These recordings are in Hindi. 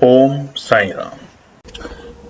ओम साई राम।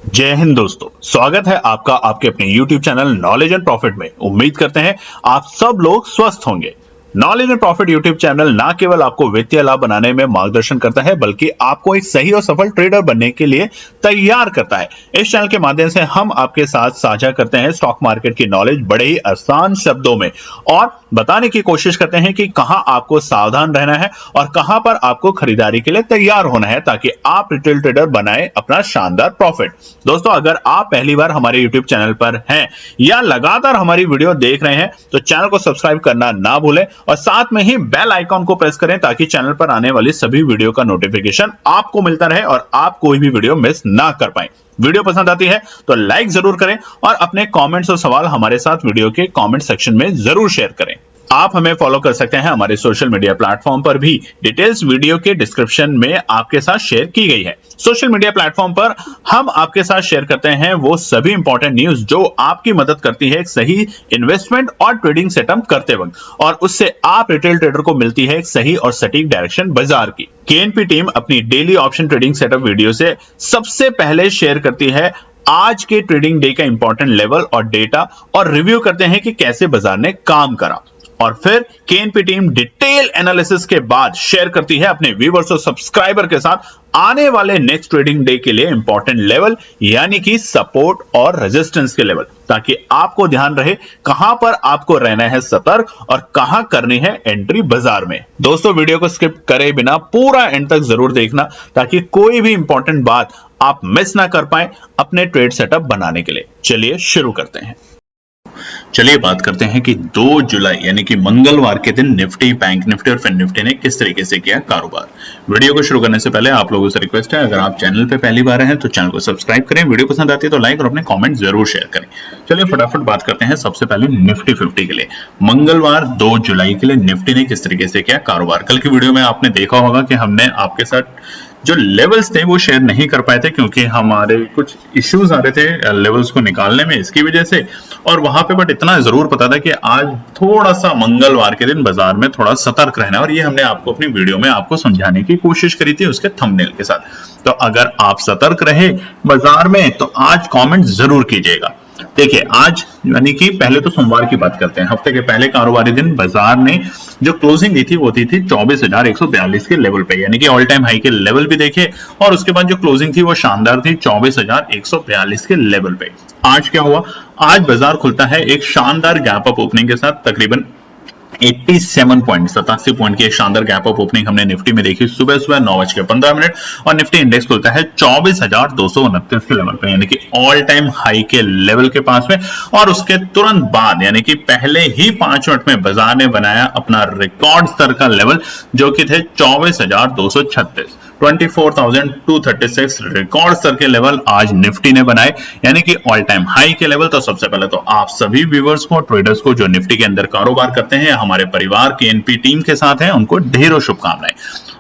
जय हिंद दोस्तों, स्वागत है आपका आपके अपने YouTube channel knowledge and profit में। उम्मीद करते हैं आप सब लोग स्वस्थ होंगे। Knowledge and profit YouTube channel ना केवल आपको वित्तीय लाभ बनाने में मार्गदर्शन करता है, बल्कि आपको एक सही और सफल ट्रेडर बनने के लिए तैयार करता है। इस चैनल के माध्यम से हम आपके साथ साझा करते हैं स्टॉक मार्केट की नॉलेज बड़े ही आसान शब्दों में, और बताने की कोशिश करते हैं कि कहां आपको सावधान रहना है और कहां पर आपको खरीदारी के लिए तैयार होना है, ताकि आप रिटेल ट्रेडर बनाए अपना शानदार प्रॉफिट। दोस्तों, अगर आप पहली बार हमारे YouTube चैनल पर हैं या लगातार हमारी वीडियो देख रहे हैं तो चैनल को सब्सक्राइब करना ना भूलें और साथ में ही बेल आइकॉन को प्रेस करें, ताकि चैनल पर आने वाली सभी वीडियो का नोटिफिकेशन आपको मिलता रहे और आप कोई भी वीडियो मिस ना कर पाए। वीडियो पसंद आती है तो लाइक जरूर करें और अपने कमेंट्स और सवाल हमारे साथ वीडियो के कमेंट सेक्शन में जरूर शेयर करें। आप हमें फॉलो कर सकते हैं हमारे सोशल मीडिया प्लेटफॉर्म पर भी, डिटेल्स वीडियो के डिस्क्रिप्शन में आपके साथ शेयर की गई है। सोशल मीडिया प्लेटफॉर्म पर हम आपके साथ शेयर करते हैं वो सभी इंपॉर्टेंट न्यूज जो आपकी मदद करती है एक सही इन्वेस्टमेंट और ट्रेडिंग सेटअप करते वक्त, और उससे आप रिटेल ट्रेडर को मिलती है एक सही और सटीक डायरेक्शन बाजार की। केएनपी टीम अपनी daily option trading setup video से सबसे पहले शेयर करती है आज के ट्रेडिंग डे का इंपॉर्टेंट लेवल और डेटा, और रिव्यू करते हैं कि कैसे बाजार ने काम करा, और फिर केएनपी टीम डिटेल एनालिसिस के बाद शेयर करती है अपने व्यूअर्स और सब्सक्राइबर के साथ आने वाले नेक्स्ट ट्रेडिंग डे के लिए इंपॉर्टेंट लेवल, यानी कि सपोर्ट और रेजिस्टेंस के लेवल, ताकि आपको ध्यान रहे कहां पर आपको रहना है सतर्क और कहां करनी है एंट्री बाजार में। दोस्तों, वीडियो को स्किप करे बिना पूरा एंड तक जरूर देखना, ताकि कोई भी इंपॉर्टेंट बात आप मिस ना कर पाए अपने ट्रेड सेटअप बनाने के लिए। चलिए शुरू करते हैं। चलिए बात करते हैं कि 2 जुलाई यानी कि मंगलवार के दिन निफ्टी, बैंक निफ्टी और फिन निफ्टी ने किस तरीके से किया कारोबार। वीडियो को शुरू करने से पहले आप लोगों से रिक्वेस्ट है, अगर आप चैनल पे पहली बार हैं तो चैनल को सब्सक्राइब करें, वीडियो पसंद आती है तो लाइक और अपने कमेंट जरूर शेयर करें। चलिए फटाफट बात करते हैं सबसे पहले निफ्टी 50 के लिए। मंगलवार 2 जुलाई के लिए निफ्टी ने किस तरीके से किया कारोबार। कल की वीडियो में आपने देखा होगा कि हमने आपके साथ जो लेवल्स थे वो शेयर नहीं कर पाए थे, क्योंकि हमारे कुछ इश्यूज आ रहे थे लेवल्स को निकालने में, इसकी वजह से। और वहां पे बट इतना जरूर पता था कि आज थोड़ा सा मंगलवार के दिन बाजार में थोड़ा सतर्क रहना है, और ये हमने आपको अपनी वीडियो में आपको समझाने की कोशिश करी थी उसके थंबनेल के साथ। तो अगर आप सतर्क रहे बाजार में तो आज कमेंट जरूर कीजिएगा। देखिए, आज यानी कि पहले तो सोमवार की बात करते हैं। हफ्ते के पहले कारोबारी दिन बाजार ने जो क्लोजिंग दी थी वो दी थी 24,142 के लेवल पे, यानी कि ऑल टाइम हाई के लेवल भी देखे, और उसके बाद जो क्लोजिंग थी वो शानदार थी 24,142 के लेवल पे। आज क्या हुआ? आज बाजार खुलता है एक शानदार गैप अप ओपनिंग के साथ, तकरीबन 87 पॉइंट की एक शानदार गैप अप ओपनिंग हमने निफ्टी में देखी सुबह 9:15, और निफ्टी इंडेक्स खुलता है 24,229 के लेवल पे, यानी कि ऑल टाइम हाई के लेवल के पास में। और उसके तुरंत बाद यानी कि पहले ही 5 मिनट में बाजार ने बनाया अपना रिकॉर्ड स्तर का लेवल, जो कि थे 24,236, 24,236 रिकॉर्ड स्तर के लेवल आज निफ्टी ने बनाए, यानी कि ऑल टाइम हाई के लेवल। तो सबसे पहले तो आप सभी व्यूअर्स को, ट्रेडर्स को जो निफ्टी के अंदर कारोबार करते हैं, हमारे परिवार केएनपी टीम के साथ हैं, उनको ढेरों शुभकामनाएं।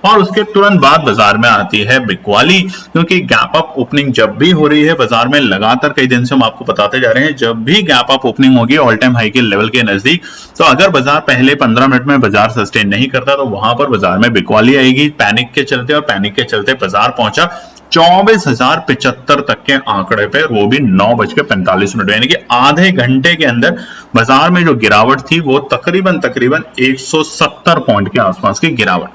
और उसके तुरंत बाद बाजार में आती है बिकवाली, क्योंकि गैप अप ओपनिंग जब भी हो रही है बाजार में, लगातार कई दिन से हम आपको बताते जा रहे हैं, जब भी गैप अप ओपनिंग होगी ऑल टाइम हाई के लेवल के नजदीक, तो अगर बाजार पहले 15 मिनट में बाजार सस्टेन नहीं करता तो वहां पर बाजार में बिकवाली आएगी पैनिक के चलते, और पैनिक के चलते बाजार पहुंचा 24,075 तक के आंकड़े पे, वो भी 9:45, यानी कि आधे घंटे के अंदर बाजार में जो गिरावट थी वो तकरीबन 170 पॉइंट के आसपास की गिरावट।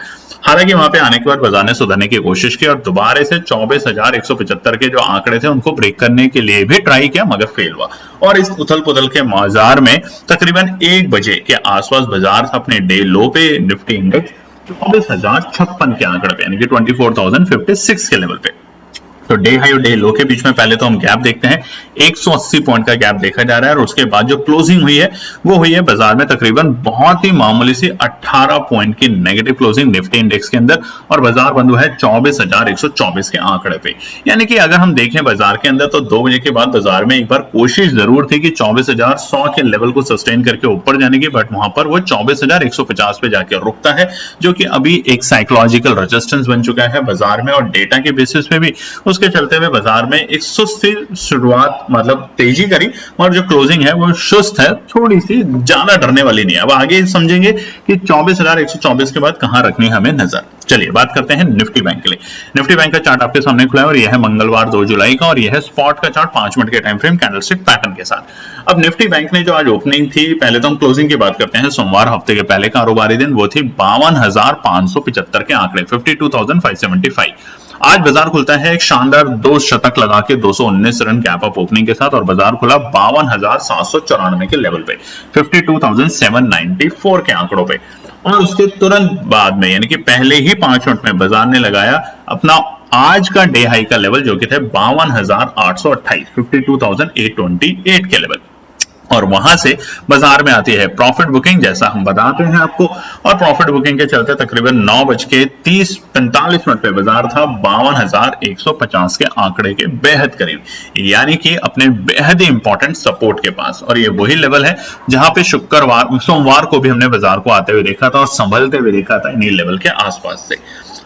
हालांकि वहां पे आने के बाद बाजार ने सुधरने की कोशिश की और दोबारा से 24,175 के जो आंकड़े थे उनको ब्रेक करने के लिए भी ट्राई किया, मगर फेल हुआ। और इस उथल पुथल के बाजार में तकरीबन 1 बजे के आसपास बाजार अपने डे लो पे निफ्टी इंडेक्स 24,056 के आंकड़े पे, यानी कि 24,056 के लेवल पे। तो डे हाई और डे लो के बीच में पहले तो हम गैप देखते हैं, 180 पॉइंट का गैप देखा जा रहा है, और उसके बाद जो क्लोजिंग हुई है वो हुई है बाजार में तकरीबन बहुत ही मामूली सी 18 पॉइंट की नेगेटिव क्लोजिंग निफ्टी इंडेक्स के अंदर, और बाजार बंद हुआ है 24,124 के आंकड़े पे। यानी कि अगर हम देखें बाजार के अंदर तो 2 बजे के बाद बाजार में एक बार कोशिश जरूर थी कि 24,100 के लेवल को सस्टेन करके ऊपर जाने की, बट वहां पर वो 24,150 पे जाके रुकता है, जो कि अभी एक साइकोलॉजिकल रेजिस्टेंस बन चुका है बाजार में, और डेटा के बेसिस पे भी उसके चलते हुए बाजार में एक सुस्त शुरुआत, मतलब तेजी करी, और जो क्लोजिंग है वो सुस्त है, थोड़ी सी ज्यादा डरने वाली नहीं है। अब आगे समझेंगे कि 24,124 के बाद कहां रखनी हमें नजर। चलिए बात करते हैं निफ्टी बैंक के लिए। निफ्टी बैंक का चार्ट आपके सामने खुला है और यह है मंगलवार 2 जुलाई का और यह है स्पॉट का चार्ट 5 मिनट के टाइम फ्रेम कैंडलस्टिक पैटर्न के साथ। अब निफ्टी बैंक ने जो आज ओपनिंग थी, पहले तो हम क्लोजिंग की बात करते हैं। सोमवार हफ्ते के पहले कारोबारी दिन वो थी 52,575 के आंकड़े, 52,575। आज बाजार खुलता है एक शानदार 2 शतक लगा के 219 रन गैप अप ओपनिंग के साथ और बाजार खुला 52,794 के लेवल पे, 52,794 के आंकड़ों पे। और उसके तुरंत बाद में यानी कि पहले ही 5 मिनट में बाजार ने लगाया अपना आज का डे हाई का लेवल, जो कि थे 52,828, 52,828 के लेवल। और वहां से बाजार में आती है प्रॉफिट बुकिंग, जैसा हम बताते हैं आपको। और प्रॉफिट बुकिंग के चलते तकरीबन 9:30-45 पे बाजार था 52,150 के आंकड़े के बेहद करीब, यानी कि अपने बेहद ही इंपॉर्टेंट सपोर्ट के पास। और ये वही लेवल है जहां पे सोमवार को भी हमने बाजार को आते हुए देखा था और संभलते हुए देखा था इन्हीं लेवल के आसपास से।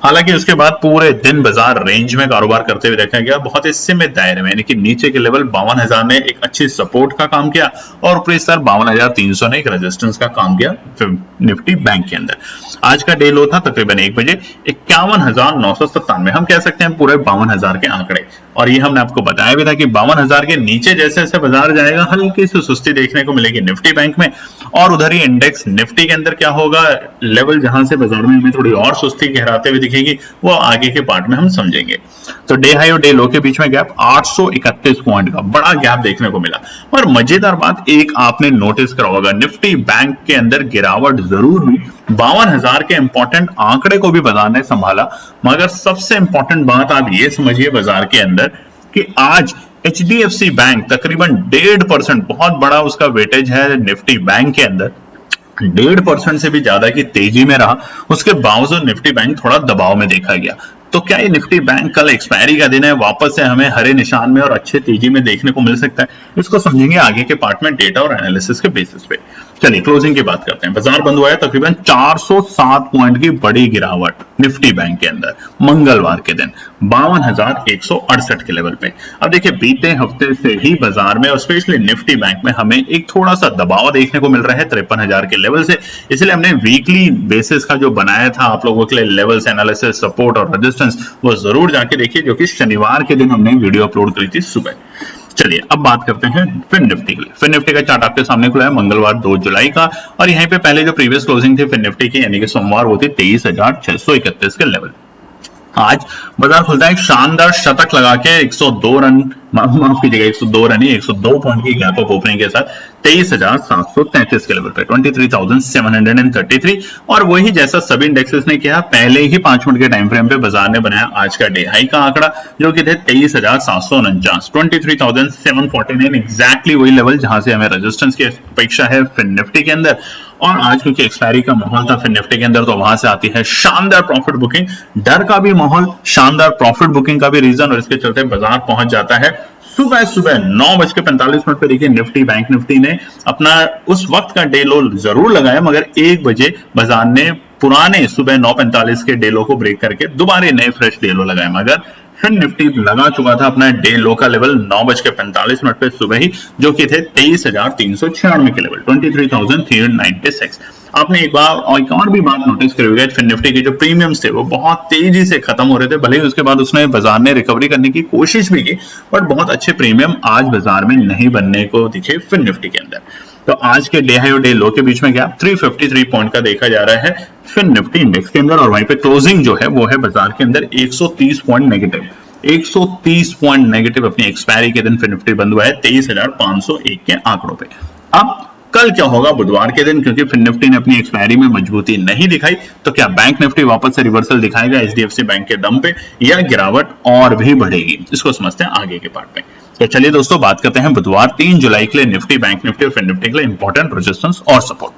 हालांकि उसके बाद पूरे दिन बाजार रेंज में कारोबार करते हुए देखा गया, बहुत ही सीमित दायरे में, यानी कि नीचे के लेवल 52,000 ने एक अच्छी सपोर्ट का काम किया और ऊपरी स्तर 52,300 ने एक रेजिस्टेंस का काम किया निफ्टी बैंक के अंदर। आज का डे लो था तकरीबन 1 बजे 51,997। हम कह सकते हैं पूरे 52,000 के आंकड़े। और ये हमने आपको बताया भी था कि 52,000 के नीचे जैसे जैसे बाजार जाएगा हल्की सी सुस्ती देखने को मिलेगी निफ्टी बैंक में। और उधर ही इंडेक्स निफ्टी के अंदर क्या होगा, लेवल जहां से बाजार में हमें थोड़ी और सुस्ती गहराते हुए दिखेगी, वो आगे के पार्ट में हम समझेंगे। तो डे हाई और डे लो के बीच में गैप 831 पॉइंट का बड़ा गैप देखने को मिला। और मजेदार बात एक आपने नोटिस करा होगा, निफ्टी बैंक के अंदर गिरावट जरूर हुई, 52,000 के इंपॉर्टेंट आंकड़े को भी बाजार ने संभाला। मगर सबसे इंपॉर्टेंट बात आप ये समझिए बाजार के अंदर कि आज HDFC बैंक तकरीबन 1.5%, बहुत बड़ा उसका वेटेज है निफ्टी बैंक के अंदर, 1.5% से भी ज्यादा की तेजी में रहा। उसके बावजूद निफ्टी बैंक थोड़ा दबाव में देखा गया। तो क्या ये निफ्टी बैंक कल एक्सपायरी का दिन है, वापस से हमें हरे निशान में और अच्छे तेजी में देखने को मिल सकता है? इसको समझेंगे आगे के पार्ट में डेटा और एनालिसिस के बेसिस पे। चलिए क्लोजिंग की बात करते हैं। बाजार बंद हुआ है तकरीबन 407 पॉइंट की बड़ी गिरावट निफ्टी बैंक के अंदर मंगलवार के दिन 52,168 के लेवल पे। अब देखिए बीते हफ्ते से ही बाजार में और स्पेशली निफ्टी बैंक में हमें एक थोड़ा सा दबाव देखने को मिल रहा है 53,000 के लेवल से। इसलिए हमने वीकली बेसिस का जो बनाया था आप लोगों के लिए लेवल्स एनालिसिस, सपोर्ट और रेजिस्टेंस, वो जरूर जाके देखिए, जो कि शनिवार के दिन हमने वीडियो अपलोड करी थी सुबह। चलिए अब बात करते हैं फिर निफ्टी के लिए। फिर निफ्टी का चार्ट आपके सामने खुला है मंगलवार 2 जुलाई का और यहीं पे पहले जो प्रीवियस क्लोजिंग थी फिर निफ्टी की, यानी कि सोमवार, वो थी 23,631 के लेवल। आज बाजार खुलता है एक शानदार शतक लगा के 102 रन, माफ कीजिएगा 102 रन ही 102 पॉइंट की गैप अप ओपनिंग के साथ 23,733 के लेवल पे, 23,733। और वही जैसा सभी इंडेक्सेस ने किया, पहले ही 5 मिनट के टाइम फ्रेम पे बाजार ने बनाया आज का डे हाई का आंकड़ा, जो कि थे 23,749, 23,749, एग्जैक्टली वही लेवल जहां से हमें रेजिस्टेंस की अपेक्षा है फिर निफ्टी के अंदर। और आज क्योंकि एक्सपायरी का माहौल था फिर निफ्टी के अंदर, तो वहां से आती है शानदार प्रॉफिट बुकिंग, डर का भी माहौल, शानदार प्रॉफिट बुकिंग का भी रीजन, और इसके चलते बाजार पहुंच जाता है सुबह 9:45 पे। देखिए निफ्टी बैंक निफ्टी ने अपना उस वक्त का डे लो जरूर लगाया, मगर 1 बजे बाजार ने पुराने सुबह 9:45 के डे लो को ब्रेक करके दोबारा नए फ्रेश डे लो लगाए। मगर फिर निफ्टी लगा चुका था अपना डे लो का लेवल 9:45 पे सुबह ही, जो कि थे 23,396 के लेवल, 23,396। आपने एक और भी बात नोटिस करी होगी, फिर निफ्टी के जो प्रीमियम्स थे वो बहुत तेजी से खत्म हो रहे थे। भले ही उसके बाद उसने बाजार ने रिकवरी करने की कोशिश भी की, बट बहुत अच्छे प्रीमियम आज बाजार में नहीं बनने को दिखे फिर निफ्टी के अंदर। तो आज के डे हाई और डे लो के बीच में गैप 353 पॉइंट का देखा जा रहा है फिर निफ्टी इंडेक्स के अंदर। और वहीं पे क्लोजिंग जो है वो है बाजार के अंदर 130 पॉइंट नेगेटिव, 130 पॉइंट नेगेटिव अपनी एक्सपायरी के दिन फिर निफ्टी बंद हुआ है 23,501 के आंकड़ों पे। अब कल क्या होगा बुधवार के दिन, क्योंकि फिर निफ्टी ने अपनी एक्सपायरी में मजबूती नहीं दिखाई, तो क्या बैंक निफ्टी वापस से रिवर्सल दिखाएगा HDFC बैंक के दम पे, या गिरावट और भी बढ़ेगी? इसको समझते हैं आगे के पार्ट में। तो चलिए दोस्तों बात करते हैं बुधवार 3 जुलाई के लिए निफ्टी बैंक निफ्टी और फिर निफ्टी के लिए इंपॉर्टेंट रेजिस्टेंस और सपोर्ट।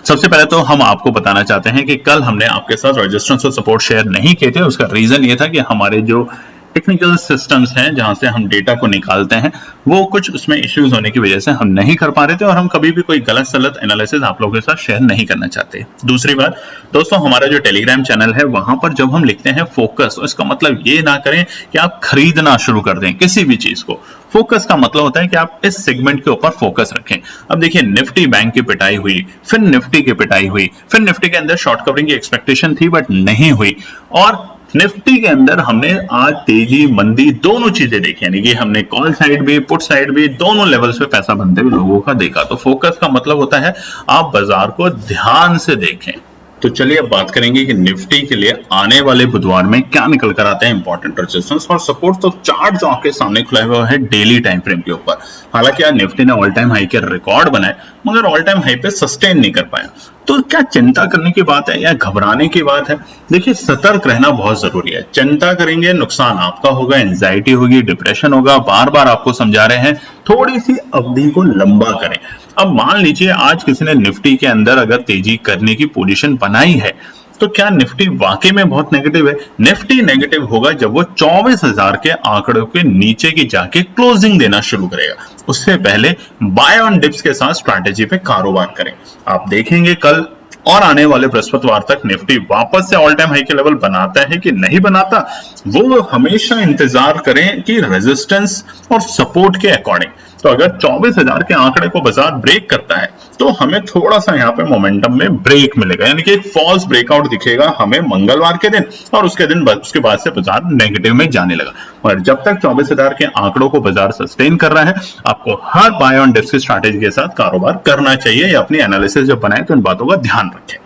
सबसे पहले तो हम आपको बताना चाहते हैं कि कल हमने आपके साथ रेजिस्टेंस और सपोर्ट शेयर नहीं किए थे। उसका रीजन ये था कि हमारे जो टेक्निकल सिस्टम्स हैं जहां से हम डेटा को निकालते हैं, वो कुछ उसमें इश्यूज होने की वजह से हम नहीं कर पा रहे थे और हम कभी भी कोई गलत सलत एनालिसिस आप लोगों के साथ शेयर नहीं करना चाहते। दूसरी बात दोस्तों, हमारा जो टेलीग्राम चैनल है वहां पर जब हम लिखते हैं फोकस, इसका मतलब ये ना करें कि आप खरीदना शुरू कर दें किसी भी चीज को। फोकस का मतलब होता है कि आप इस सेगमेंट के ऊपर फोकस रखें। अब देखिए, निफ्टी बैंक की पिटाई हुई, फिर निफ्टी की पिटाई हुई, फिर निफ्टी के अंदर शॉर्ट कवरिंग की एक्सपेक्टेशन थी बट नहीं हुई, और निफ्टी के अंदर हमने आज तेजी मंदी दोनों चीजें देखी, यानी कि हमने कॉल साइड भी पुट साइड भी दोनों लेवल्स पे पैसा बनते हुए लोगों का देखा। तो फोकस का मतलब होता है आप बाजार को ध्यान से देखें। तो चलिए अब बात करेंगे कि निफ्टी के लिए आने वाले बुधवार में क्या निकल कर आते हैं इंपॉर्टेंट रेजिस्टेंस और सपोर्ट। तो चार्ट जो आपके सामने खुला हुआ है डेली टाइम फ्रेम के ऊपर, हालांकि आज निफ्टी ने ऑल टाइम हाई के रिकॉर्ड बनाए मगर ऑल टाइम हाई पे सस्टेन नहीं कर पाया। तो क्या चिंता करने की बात है या घबराने की बात है? देखिए, सतर्क रहना बहुत जरूरी है। चिंता करेंगे नुकसान आपका होगा, एंजाइटी होगी, डिप्रेशन होगा। बार बार आपको समझा रहे हैं थोड़ी सी अवधि को लंबा करें। अब मान लीजिए आज किसी ने निफ्टी के अंदर अगर तेजी करने की पोजीशन बनाई है, तो क्या निफ्टी वाकई में बहुत नेगेटिव है? निफ्टी नेगेटिव होगा जब वो 24,000 के आंकड़ों के नीचे की जाके क्लोजिंग देना शुरू करेगा। उससे पहले बाय ऑन डिप्स के साथ स्ट्रैटेजी पे कारोबार करें। आप देखेंगे कल और आने वाले बृहस्पतिवार तक निफ्टी वापस से ऑल टाइम हाई के लेवल बनाता है कि नहीं बनाता, वो हमेशा इंतजार करें कि रेजिस्टेंस और सपोर्ट के अकॉर्डिंग। तो अगर 24,000 के आंकड़े को बाजार ब्रेक करता है तो हमें थोड़ा सा यहाँ पे मोमेंटम में ब्रेक मिलेगा, यानी कि एक फॉल्स ब्रेकआउट दिखेगा हमें मंगलवार के दिन, और उसके बाद से बाजार नेगेटिव में जाने लगा। और जब तक 24,000 के आंकड़ों को बाजार सस्टेन कर रहा है, आपको हर बाय ऑन डिप्स की स्ट्रैटेजी के साथ कारोबार करना चाहिए या अपनी एनालिसिस जब बनाए तो इन बातों का ध्यान रखें।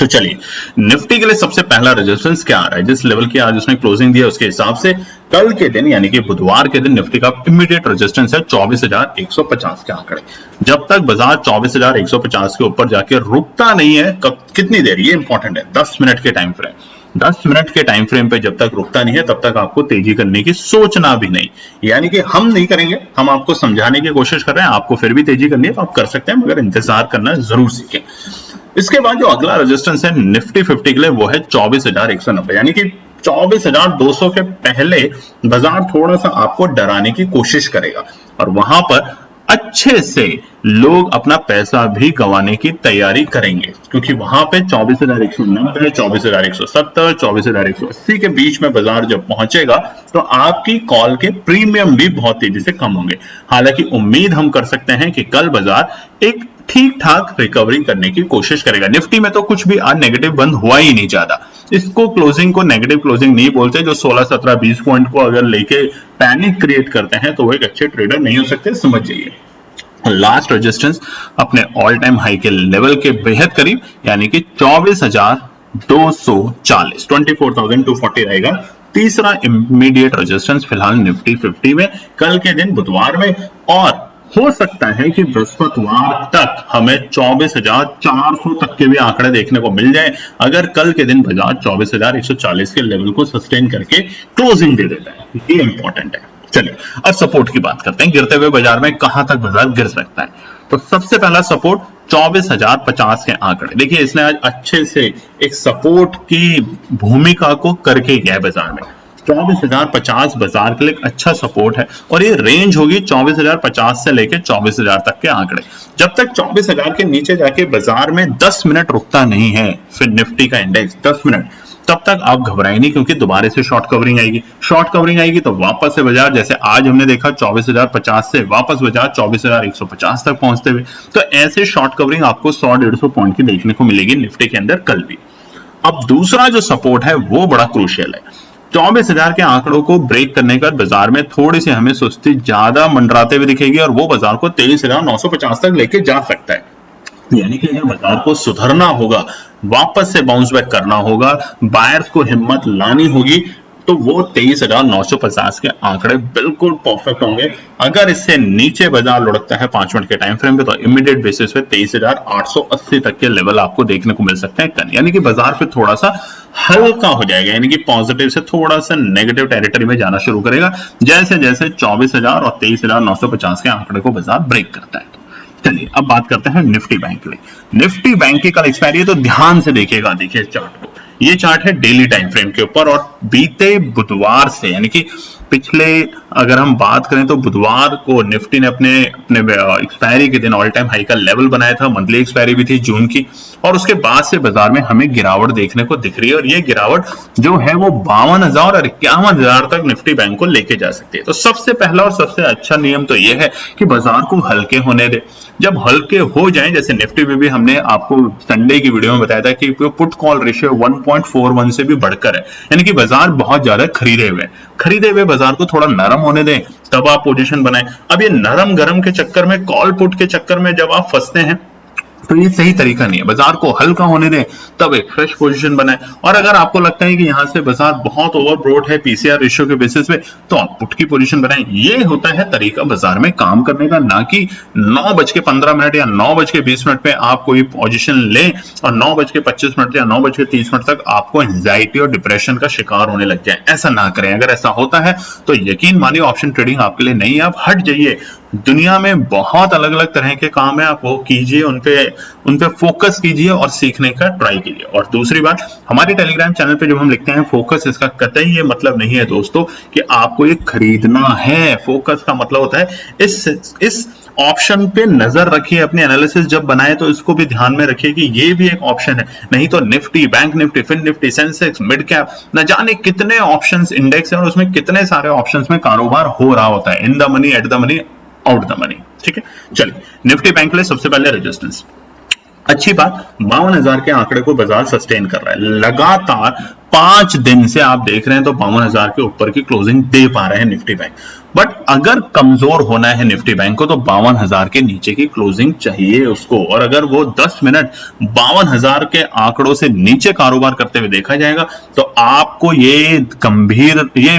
तो चलिए, निफ्टी के लिए सबसे पहला रेजिस्टेंस क्या आ रहा है? जिस लेवल की आज उसने क्लोजिंग दिया उसके हिसाब से कल के दिन यानी कि बुधवार के दिन निफ्टी का इमीडिएट रेजिस्टेंस है 24,150 के आंकड़े। जब तक बाजार 24,150 के ऊपर जाके रुकता नहीं है, कितनी देर, ये इंपॉर्टेंट है, 10 मिनट के टाइम फ्रेम, 10 मिनट के टाइम फ्रेम पे जब तक रुकता नहीं है तब तक आपको तेजी करने की सोचना भी नहीं। यानी कि हम नहीं करेंगे, हम आपको समझाने की कोशिश कर रहे हैं। आपको फिर भी तेजी करनी है तो आप कर सकते हैं, मगर इंतजार करना जरूर सीखें। इसके बाद जो अगला रेजिस्टेंस है निफ्टी 50 के लिए वो है 24,190, यानी कि 24,200 के पहले बाजार थोड़ा सा आपको डराने की कोशिश करेगा और वहां पर अच्छे से लोग अपना पैसा भी गंवाने की तैयारी करेंगे, क्योंकि वहां पे 24,190, 24,170, 24,180 के बीच में बाजार जब पहुंचेगा तो आपकी कॉल के प्रीमियम भी बहुत तेजी से कम होंगे। हालांकि उम्मीद हम कर सकते हैं कि कल बाजार एक ठीक ठाक रिकवरी करने की कोशिश करेगा। निफ्टी में तो कुछ भी आज नेगेटिव बंद हुआ ही नहीं ज्यादा। इसको क्लोजिंग को नेगेटिव क्लोजिंग नहीं बोलते। जो 16, 17, 20 पॉइंट को अगर लेके पैनिक क्रिएट करते हैं तो वो एक अच्छे ट्रेडर नहीं हो सकते, समझ जाइए। लास्ट रेजिस्टेंस अपने ऑल टाइम हाई के लेवल के बेहद करीब, यानी कि 24,240, 24,240 रहेगा तीसरा इमीडिएट रेजिस्टेंस फिलहाल निफ्टी 50 में कल के दिन बुधवार में। और हो सकता है कि बृहस्पतिवार तक हमें 24,400 तक के भी आंकड़े देखने को मिल जाए, अगर कल के दिन बाजार 24,140 के लेवल को सस्टेन करके क्लोजिंग दे देता है। ये इंपॉर्टेंट है। चलिए अब सपोर्ट की बात करते हैं। गिरते हुए बाजार में कहां तक बाजार गिर सकता है? तो सबसे पहला सपोर्ट 24,050 के आंकड़े। देखिए, इसने आज अच्छे से एक सपोर्ट की भूमिका को करके गया बाजार में। 24,050 बाजार के लिए एक अच्छा सपोर्ट है और ये रेंज होगी 24,050 से लेकर 24,000 तक के आंकड़े। जब तक 24,000 के नीचे जाके बाजार में 10 मिनट रुकता नहीं है फिर निफ्टी का इंडेक्स 10 मिनट, तब तक आप घबराए नहीं, क्योंकि दोबारा से शॉर्ट कवरिंग आएगी। शॉर्ट कवरिंग आएगी तो वापस से बाजार, जैसे आज हमने देखा 24,050 से वापस बाजार 24,150 तक पहुंचते हुए, तो ऐसे शॉर्ट कवरिंग आपको 100-150 पॉइंट की देखने को मिलेगी निफ्टी के अंदर कल भी। अब दूसरा जो सपोर्ट है वो बड़ा क्रूशियल है। 24,000 के आंकड़ों को ब्रेक करने का बाजार में थोड़ी सी हमें सुस्ती ज्यादा मंडराते हुए दिखेगी और वो बाजार को 23,950 तक लेके जा सकता है। यानी कि अगर बाजार को सुधरना होगा, वापस से बाउंस बैक करना होगा, बायर्स को हिम्मत लानी होगी, तो वो 23,950 के आंकड़े बिल्कुल परफेक्ट होंगे। अगर इससे नीचे बाजार लुढ़कता है 5 मिनट के टाइम फ्रेम पे तो इमीडिएट बेसिस पे 23,880 तक के लेवल आपको देखने को मिल सकते हैं कल। यानी कि बाजार पे थोड़ा सा हल्का हो जाएगा, यानी कि पॉजिटिव से थोड़ा सा नेगेटिव टेरिटरी में जाना शुरू करेगा जैसे जैसे 24,000 और 23,950 के आंकड़े को बाजार ब्रेक करता है। चलिए अब बात करते हैं निफ्टी बैंक के लिए। निफ्टी बैंक की कल एक्सपायरी है तो ध्यान से देखिएगा, देखिए चार्ट को। ये चार्ट है डेली टाइम फ्रेम के ऊपर और बीते बुधवार से यानी कि पिछले अगर हम बात करें तो बुधवार को निफ्टी ने अपने एक्सपायरी के दिन ऑल टाइम हाई का लेवल बनाया था। मंथली एक्सपायरी भी थी जून की और उसके बाद से बाजार में हमें गिरावट देखने को दिख रही है और ये गिरावट जो है वो 52,000 और 51,000 तक निफ्टी बैंक को लेके जा सकती है। तो सबसे पहला और सबसे अच्छा नियम तो ये है कि बाजार को हल्के होने दे। जब हल्के हो जाएं, जैसे निफ्टी में भी हमने आपको संडे की वीडियो में बताया था कि पुट कॉल रेशियो 1.41 से भी बढ़कर है, यानी कि बाजार बहुत ज्यादा खरीदे हुए बाजार को थोड़ा नरम होने दें तब आप पोजीशन बनाएं। अब ये नरम गरम के चक्कर में, कॉल पुट के चक्कर में जब आप फंसते हैं तो ये सही तरीका नहीं है। बाजार को हल्का होने दें तब एक फ्रेश पोजीशन बनाए। और अगर आपको लगता है कि यहां से बाजार बहुत ओवरब्रोट है पीसीआर रेशियो के बेसिस पे तो आप पुट की पोजीशन बनाएं। ये होता है तरीका बाजार में काम करने का, ना कि 9:15 या 9:20 पे आप कोई पोजीशन लें और 9:25 या 9:30 तक आपको एंजाइटी और डिप्रेशन का शिकार होने लग जाए। ऐसा ना करें। अगर ऐसा होता है तो यकीन मानिए ऑप्शन ट्रेडिंग आपके लिए नहीं है। आप हट जाइए। दुनिया में बहुत अलग अलग तरह के काम है, आप वो कीजिए, उन पे फोकस कीजिए और सीखने का ट्राई कीजिए। और दूसरी बात, हमारे टेलीग्राम चैनल पे जब हम लिखते हैं फोकस, इसका कतई ये मतलब नहीं है दोस्तों कि आपको ये खरीदना है। फोकस का मतलब होता है इस ऑप्शन पे नजर रखिए, अपनी एनालिसिस जब बनाए तो इसको भी ध्यान में रखिए कि ये भी एक ऑप्शन है। नहीं तो Nifty, bank Nifty, fin Nifty, Sensex, mid cap, न जाने कितने ऑप्शंस इंडेक्स है और उसमें कितने सारे ऑप्शंस में कारोबार हो रहा होता है। In the money, at the money, out the money. ठीक है, चलिए निफ्टी बैंक के लिए सबसे पहले रेजिस्टेंस। अच्छी बात, 52,000 के आंकड़े को बाजार सस्टेन कर रहा है। लगातार 5 दिन से आप देख रहे हैं तो 52,000 के ऊपर की क्लोजिंग दे पा रहे हैं निफ्टी बैंक। बट अगर कमजोर होना है निफ्टी बैंक को तो 52,000 के नीचे की क्लोजिंग चाहिए उसको। और अगर वो 10 मिनट 52,000 के आंकड़ों से नीचे कारोबार करते हुए देखा जाएगा तो आपको ये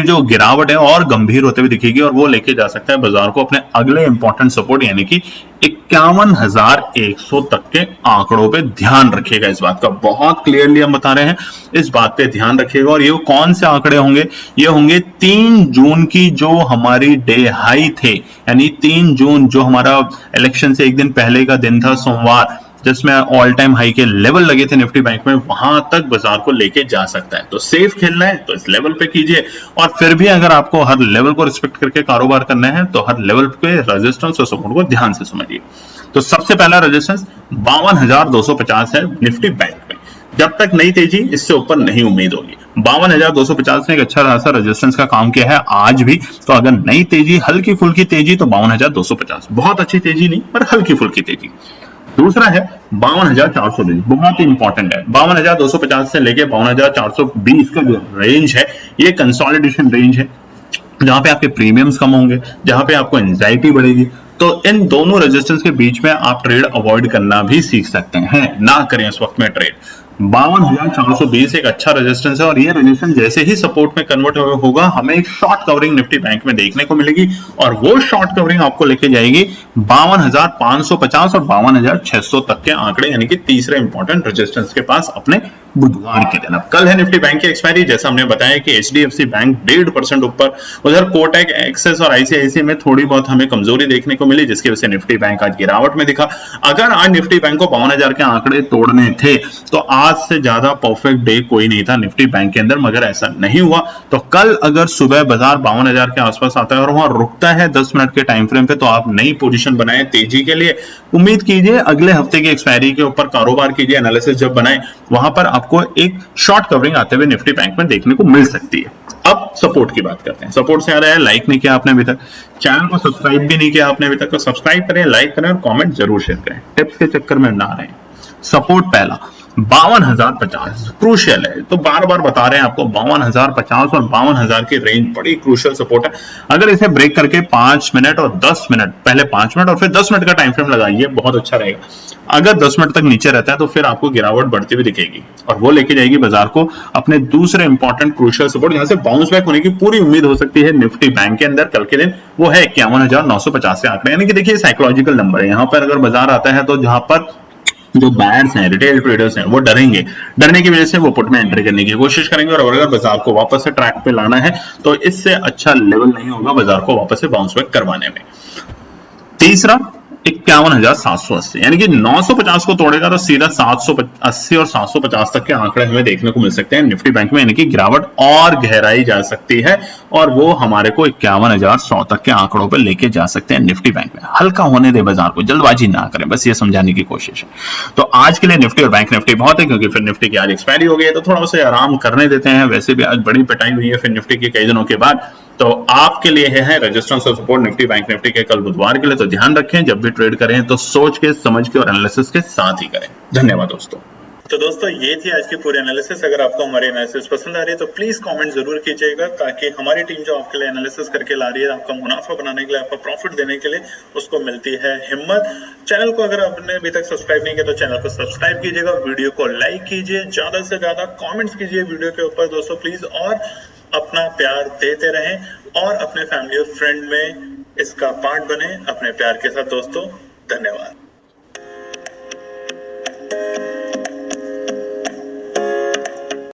जो गिरावट है और गंभीर होते हुए दिखेगी और वो लेके जा सकता है बाजार को अपने अगले इंपॉर्टेंट सपोर्ट यानी कि 51,100 तक के आंकड़ों पे ध्यान रखिएगा। इस बात का बहुत क्लियरली हम बता रहे हैं, इस बात पे ध्यान रखिएगा। और ये कौन से आंकड़े होंगे? ये होंगे 3 जून की जो हमारी डे हाई थे, यानी 3 जून जो हमारा इलेक्शन से एक दिन पहले का दिन था, सोमवार, जिसमें ऑल टाइम हाई के लेवल लगे थे निफ्टी बैंक में, वहां तक बाजार को लेके जा सकता है। तो सेफ खेलना है तो इस लेवल पे कीजिए। और फिर भी अगर आपको हर लेवल को रिस्पेक्ट करके कारोबार करना है तो हर लेवल पे रेजिस्टेंस और सपोर्ट को ध्यान से समझिए। तो सबसे पहला रेजिस्टेंस 52,250 है निफ्टी बैंक में। जब तक नई तेजी, इससे ऊपर नहीं उम्मीद होगी। 52,250 ने एक अच्छा खासा रेजिस्टेंस का काम किया है आज भी। तो अगर नई तेजी, हल्की फुल्की तेजी, तो 52,250, बहुत अच्छी तेजी नहीं पर हल्की फुल्की तेजी। दूसरा है 52,420, बहुत ही इंपॉर्टेंट है। 52,250 से लेके 52,420 का जो रेंज है ये कंसोलिडेशन रेंज है, जहां पे आपके प्रीमियम्स कम होंगे, जहां पे आपको एंजाइटी बढ़ेगी। तो इन दोनों रेजिस्टेंस के बीच में आप ट्रेड अवॉइड करना भी सीख सकते हैं, ना करें इस वक्त में ट्रेड। 52,420 एक अच्छा रेजिस्टेंस है और ये रेजिस्टेंस जैसे ही सपोर्ट में कन्वर्ट होगा हमें एक शॉर्ट कवरिंग निफ्टी बैंक में देखने को मिलेगी और वो शॉर्ट कवरिंग आपको लेके जाएगी 52,550 और 52,600 तक के आंकड़े, यानी कि तीसरे इंपॉर्टेंट रेजिस्टेंस के पास अपने बुधवार के दिन। अब कल है निफ्टी बैंक की एक्सपायरी, जैसा हमने बताया कि एचडीएफसी बैंक 1.5% ऊपर, उधर कोटक, एक्सिस और आईसीआईसी में थोड़ी बहुत हमें कमजोरी देखने को मिली, जिसकी वजह से निफ्टी बैंक आज गिरावट में दिखा। अगर आज निफ्टी बैंक को 52,000 के आंकड़े तोड़ने थे तो आज से ज्यादा परफेक्ट डे कोई नहीं था निफ्टी बैंक के अंदर, मगर ऐसा नहीं हुआ। तो कल अगर सुबह बाजार 52,000 के आसपास आता है और वहां रुकता है 10 मिनट के टाइम फ्रेम पे, तो आप नई पोजीशन बनाए तेजी के लिए। उम्मीद कीजिए अगले हफ्ते की एक्सपायरी के ऊपर कारोबार कीजिए, एनालिसिस जब बनाए वहां पर आपको एक शॉर्ट कवरिंग आते हुए निफ्टी बैंक में देखने को मिल सकती है। अब सपोर्ट की बात करते हैं। सपोर्ट से आ रहा है, लाइक नहीं किया आपने अभी तक, चैनल को सब्सक्राइब भी नहीं किया आपने अभी तक, तो सब्सक्राइब करें, लाइक करें और कमेंट जरूर शेयर करें। टिप्स के चक्कर में ना रहें। सपोर्ट पहला 52,050 क्रूशियल है, तो बार बार बता रहे हैं आपको 52,050 और 52,000 की रेंज बड़ी क्रूशियल सपोर्ट है। अगर इसे ब्रेक करके 5 मिनट और 10 मिनट, पहले 5 मिनट और फिर 10 मिनट का टाइम फ्रेम लगाइए, बहुत अच्छा रहेगा। अगर 10 मिनट तक नीचे रहता है तो फिर आपको गिरावट बढ़ती हुई दिखेगी और वो लेके जाएगी बाजार को अपने दूसरे इंपॉर्टेंट क्रूशियल सपोर्ट, जहां से बाउंस बैक होने की पूरी उम्मीद हो सकती है निफ्टी बैंक के अंदर कल के दिन। वो है 51,950 के आंकड़े, यानी कि देखिए साइकोलॉजिकल नंबर है। यहां पर अगर बाजार आता है तो जहां पर जो बायर्स हैं, रिटेल ट्रेडर्स हैं, वो डरेंगे, डरने की वजह से वो पुट में एंट्री करने की कोशिश करेंगे और अगर बाजार को वापस से ट्रैक पे लाना है तो इससे अच्छा लेवल नहीं होगा बाजार को वापस से बाउंस बैक करवाने में। तीसरा 51,780, यानी कि 950 को तोड़ेगा तो सीधा 780 और 750 तक के आंकड़े हमें देखने को मिल सकते हैं निफ्टी बैंक में, यानी कि गिरावट और गहराई जा सकती है और वो हमारे को 51,100 तक के आंकड़ों पर लेके जा सकते हैं निफ्टी बैंक में। हल्का होने दे बाजार को, जल्दबाजी ना करें, बस ये समझाने की कोशिश है। तो आज के लिए निफ्टी और बैंक निफ्टी बहुत है, क्योंकि फिर निफ्टी की आज एक्सपायरी हो गई है तो थोड़ा उसे आराम करने देते हैं। वैसे भी आज बड़ी पिटाई हुई है फिर निफ्टी की कई दिनों के बाद। तो आपके लिए है रेजिस्टेंस और सपोर्ट निफ्टी बैंक निफ्टी के कल बुधवार के लिए। तो ध्यान रखें जब भी ट्रेड करें तो सोच के समझ के और एनालिसिस के साथ ही करें। धन्यवाद दोस्तों। तो दोस्तों ये थी आज की पूरी एनालिसिस। अगर आपको हमारी एनालिसिस पसंद आ रही है तो प्लीज कमेंट जरूर कीजिएगा, ताकि हमारी टीम जो आपके लिए एनालिसिस करके ला रही है, आपका मुनाफा बनाने के लिए, आपका प्रॉफिट देने के लिए, उसको मिलती है हिम्मत। चैनल को अगर आपने अभी तक सब्सक्राइब नहीं किया तो चैनल को सब्सक्राइब कीजिएगा, वीडियो को लाइक कीजिए, ज्यादा से ज्यादा कॉमेंट्स कीजिए वीडियो के ऊपर दोस्तों प्लीज, और अपना प्यार देते रहें और अपने फैमिली और फ्रेंड में इसका पार्ट बने अपने प्यार के साथ दोस्तों। धन्यवाद।